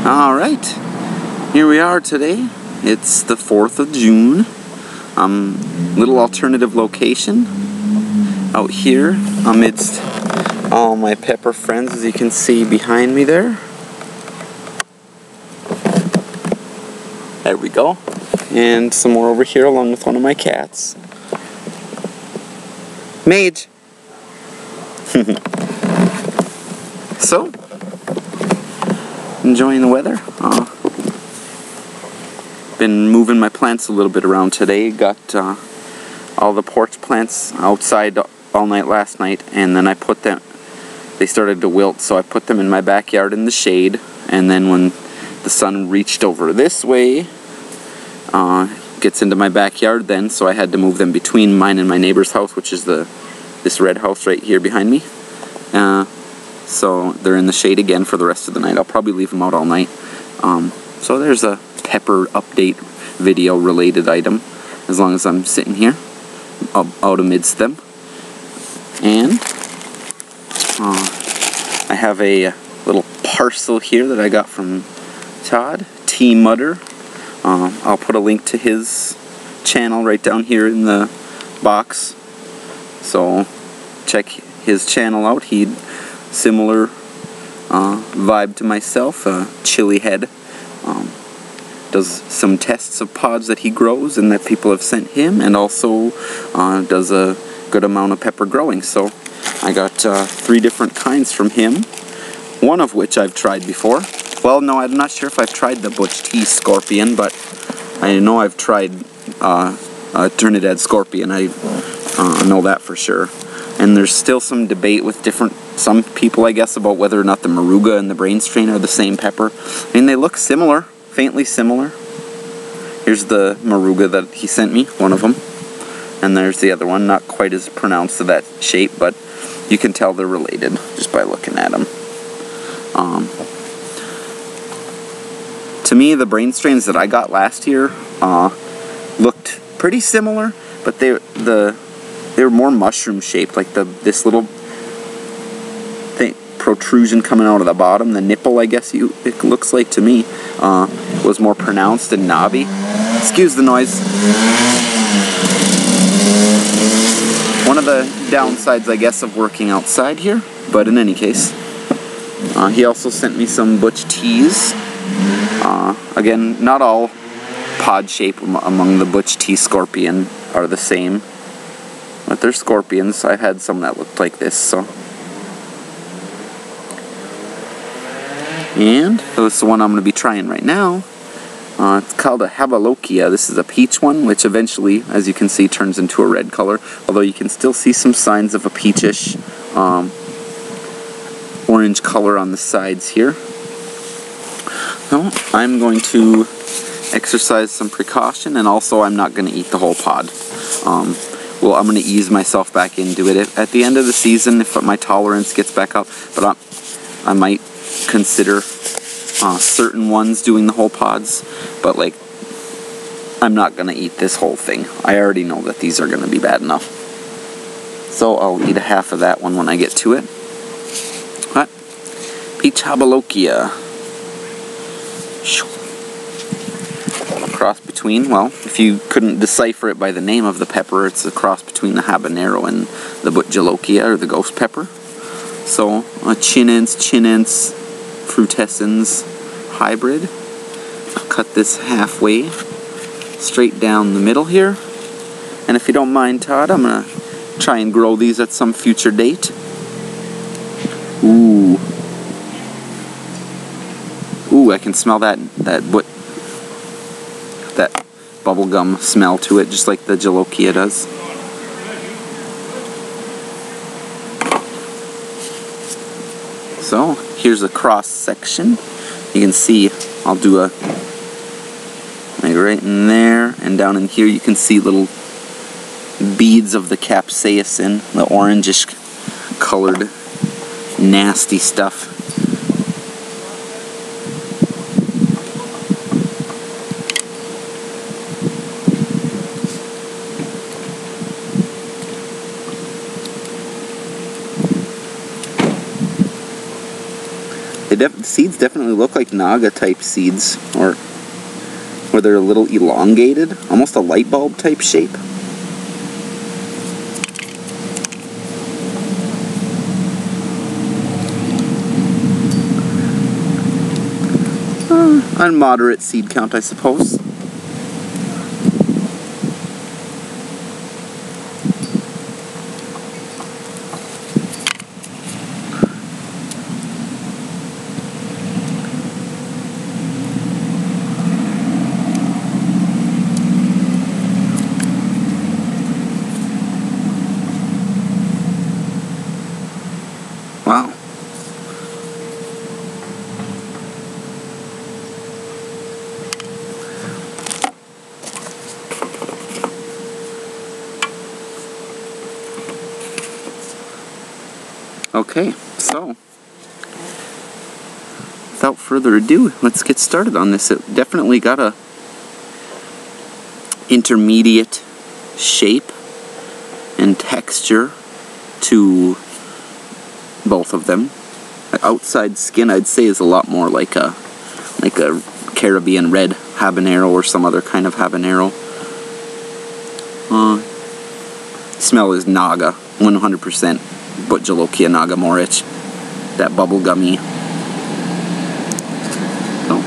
Alright, here we are today. It's the 4th of June. Little alternative location out here amidst all my pepper friends, as you can see behind me there. There we go. And some more over here along with one of my cats. Mage! So, enjoying the weather. Been moving my plants a little bit around today. Got all the porch plants outside all night last night, and then I put them, they started to wilt, so I put them in my backyard in the shade, and then when the sun reached over this way, gets into my backyard then, so I had to move them between mine and my neighbor's house, which is this red house right here behind me. So they're in the shade again for the rest of the night. I'll probably leave them out all night. So there's a pepper update video related item, as long as I'm sitting here out amidst them. And I have a little parcel here that I got from Todd, tmudder. I'll put a link to his channel right down here in the box, so check his channel out. He'd similar vibe to myself, chili head. Does some tests of pods that he grows and that people have sent him, and also does a good amount of pepper growing. So I got 3 different kinds from him, one of which I've tried before. Well, no, I'm not sure if I've tried the Bhut T Scorpion, but I know I've tried Trinidad Scorpion. I know that for sure. And there's still some debate with some people, I guess, about whether or not the Moruga and the brain strain are the same pepper. I mean, they look similar, faintly similar. Here's the Moruga that he sent me, one of them. And there's the other one, not quite as pronounced of that shape, but you can tell they're related just by looking at them. To me, the brain strains that I got last year looked pretty similar, but they were more mushroom shaped, like this little protrusion coming out of the bottom, the nipple, I guess it looks like to me, was more pronounced and knobby. Excuse the noise. One of the downsides, I guess, of working outside here, but in any case. He also sent me some Bhut Teas. Again, not all pod shape among the Bhut T Scorpion are the same, but they're scorpions. I've had some that looked like this, so. And this is the one I'm going to be trying right now. It's called a Habalokia. This is a peach one, which eventually, as you can see, turns into a red color, although you can still see some signs of a peachish orange color on the sides here. So I'm going to exercise some precaution, and also I'm not going to eat the whole pod. Well, I'm going to ease myself back into it at the end of the season if my tolerance gets back up, but I might consider certain ones doing the whole pods, but like, I'm not going to eat this whole thing. I already know that these are going to be bad enough. So I'll eat a half of that one when I get to it. What? Peach Habalokia. Cross between, well, if you couldn't decipher it by the name of the pepper, it's a cross between the habanero and the Bhut Jolokia, or the ghost pepper. So a C.Chinense frutescens hybrid. I'll cut this halfway straight down the middle here, and if you don't mind, Todd, I'm gonna try and grow these at some future date. Ooh, I can smell that bubblegum smell to it, just like the Jolokia does. So here's a cross section. You can see I'll do like right in there, and down in here you can see little beads of the capsaicin, the orangish colored nasty stuff. The seeds definitely look like Naga-type seeds, or where they're a little elongated, almost a light bulb type shape. On moderate seed count, I suppose. Wow. Okay, so without further ado, let's get started on this. It definitely got a intermediate shape and texture to both of them. The outside skin, I'd say, is a lot more like a Caribbean Red Habanero or some other kind of habanero. Smell is Naga, 100%. Bhut Jolokia Naga Morich, that bubblegummy. So.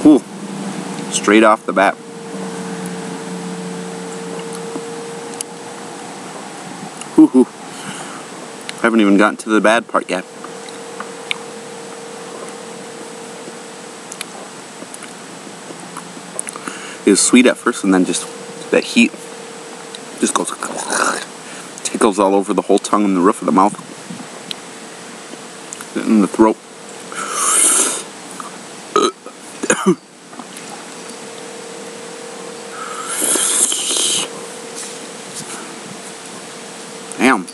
Cool. Straight off the bat. Woohoo. I haven't even gotten to the bad part yet. It was sweet at first, and then just that heat just goes, tickles all over the whole tongue and the roof of the mouth, in the throat. Damn.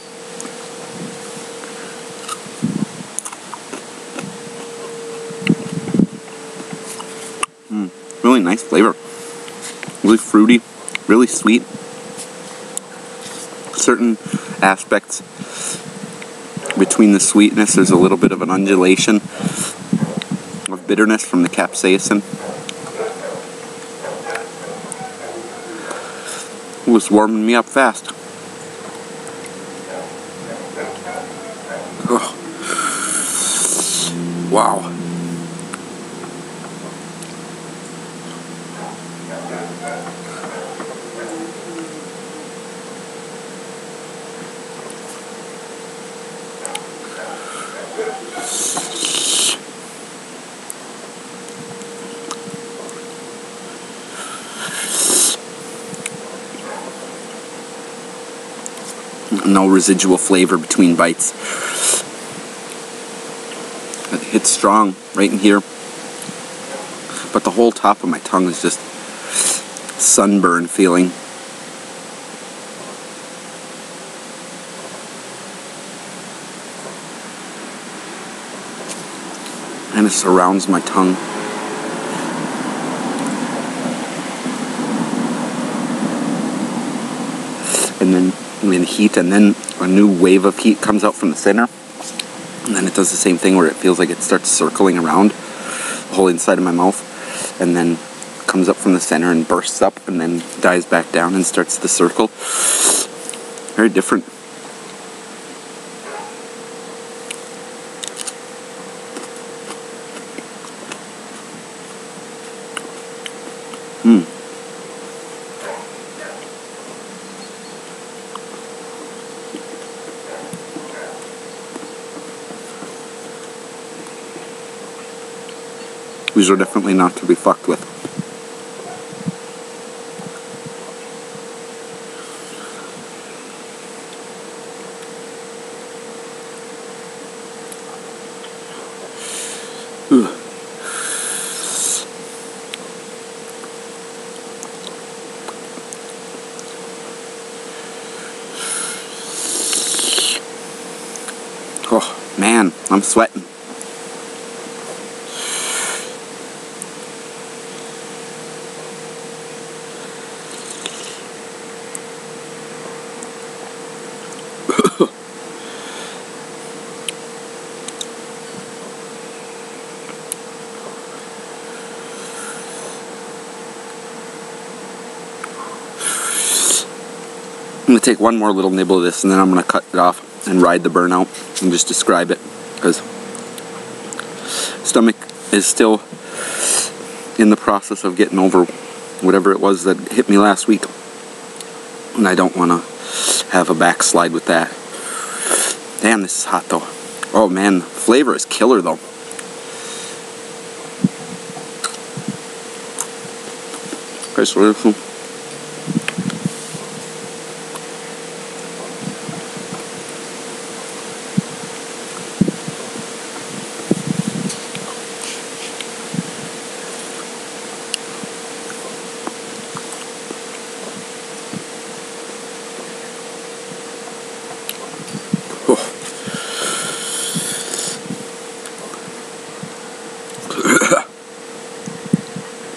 Really nice flavor. Really fruity, really sweet. Certain aspects between the sweetness, there's a little bit of an undulation of bitterness from the capsaicin. It was warming me up fast. Oh. Wow. No residual flavor between bites. It hits strong right in here, but the whole top of my tongue is just sunburn feeling. And it surrounds my tongue. And then in heat, and then a new wave of heat comes out from the center, and then it does the same thing where it feels like it starts circling around the whole inside of my mouth, and then comes up from the center and bursts up and then dies back down and starts the circle. Very different. These are definitely not to be fucked with. Ugh. Oh man, I'm sweating. going to take one more little nibble of this, and then I'm going to cut it off and ride the burnout and just describe it, because stomach is still in the process of getting over whatever it was that hit me last week, and I don't want to have a backslide with that. Damn, this is hot though. Oh man, flavor is killer though. Okay, so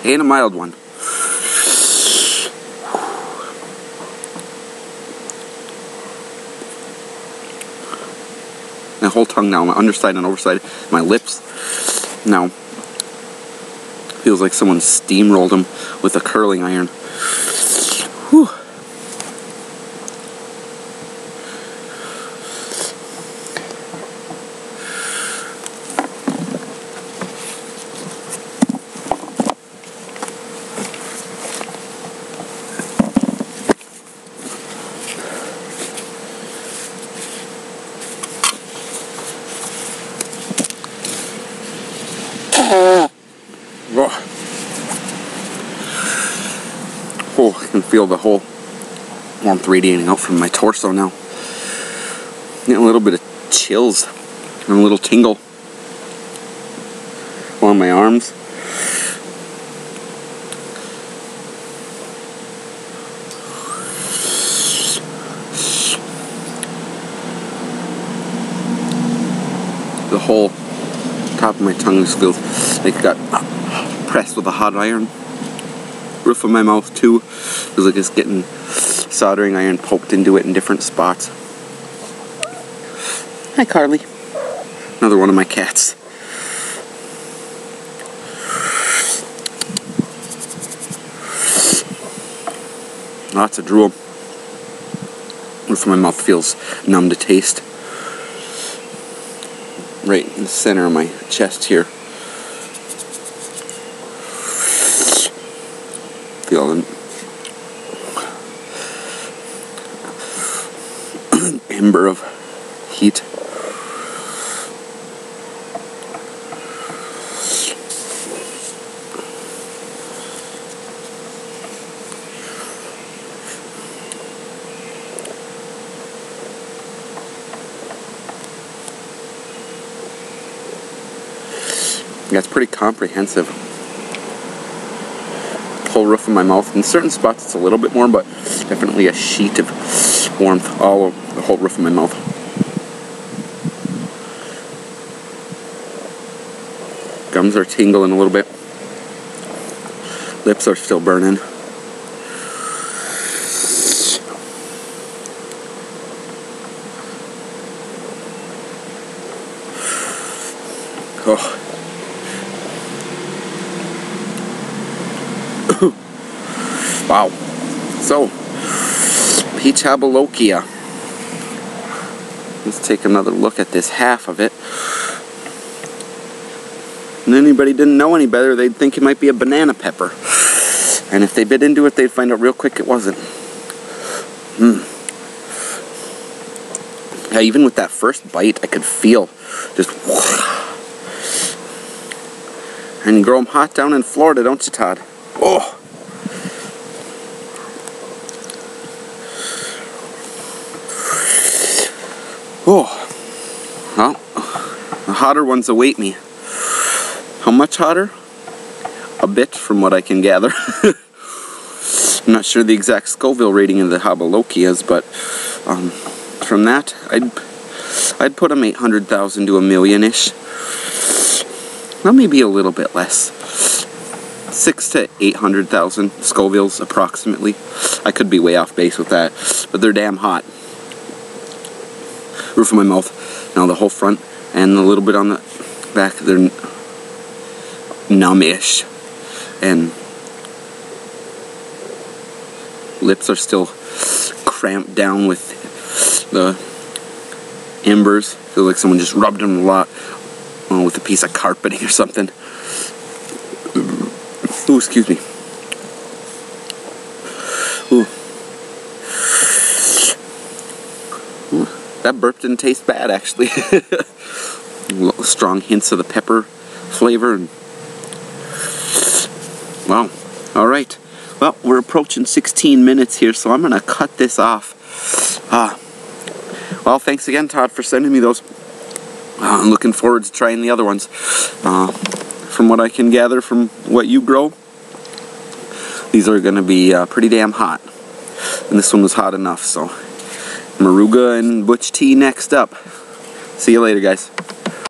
and a mild one. My whole tongue now, my underside and overside, my lips now feels like someone steamrolled them with a curling iron. Whew. Oh, I can feel the whole warmth radiating out from my torso now. Getting a little bit of chills and a little tingle on my arms. The whole top of my tongue just feels like it got pressed with a hot iron. Roof of my mouth too feels like it's getting soldering iron poked into it in different spots. Hi Carly. Another one of my cats. Lots of drool. Roof of my mouth feels numb to taste. Right in the center of my chest here. Feel an ember of heat. Yeah, it's pretty comprehensive. Whole roof of my mouth. In certain spots it's a little bit more, but definitely a sheet of warmth all over the whole roof of my mouth. Gums are tingling a little bit. Lips are still burning. Oh. Wow. So, Peach Habalokia. Let's take another look at this half of it. And anybody didn't know any better, they'd think it might be a banana pepper. And if they bit into it, they'd find out real quick it wasn't. Yeah, even with that first bite, I could feel just... And you grow them hot down in Florida, don't you, Todd? Oh! Oh, well, the hotter ones await me. How much hotter? A bit, from what I can gather. I'm not sure the exact Scoville rating of the Habalokias, but from that, I'd put them 800,000 to 1,000,000-ish. Well, maybe a little bit less. 600,000 to 800,000 Scovilles, approximately. I could be way off base with that, but they're damn hot. Roof of my mouth, now the whole front and a little bit on the back, they're numb-ish, and lips are still cramped down with the embers. Feels like someone just rubbed them a lot with a piece of carpeting or something. Ooh, excuse me. Ooh. Ooh, that burp didn't taste bad, actually. Little strong hints of the pepper flavor. Wow. Alright. Well, we're approaching 16 minutes here, so I'm going to cut this off. Well, thanks again, Todd, for sending me those. I'm looking forward to trying the other ones. From what I can gather from what you grow, these are going to be pretty damn hot. And this one was hot enough, so Moruga and Butch tea next up. See you later, guys.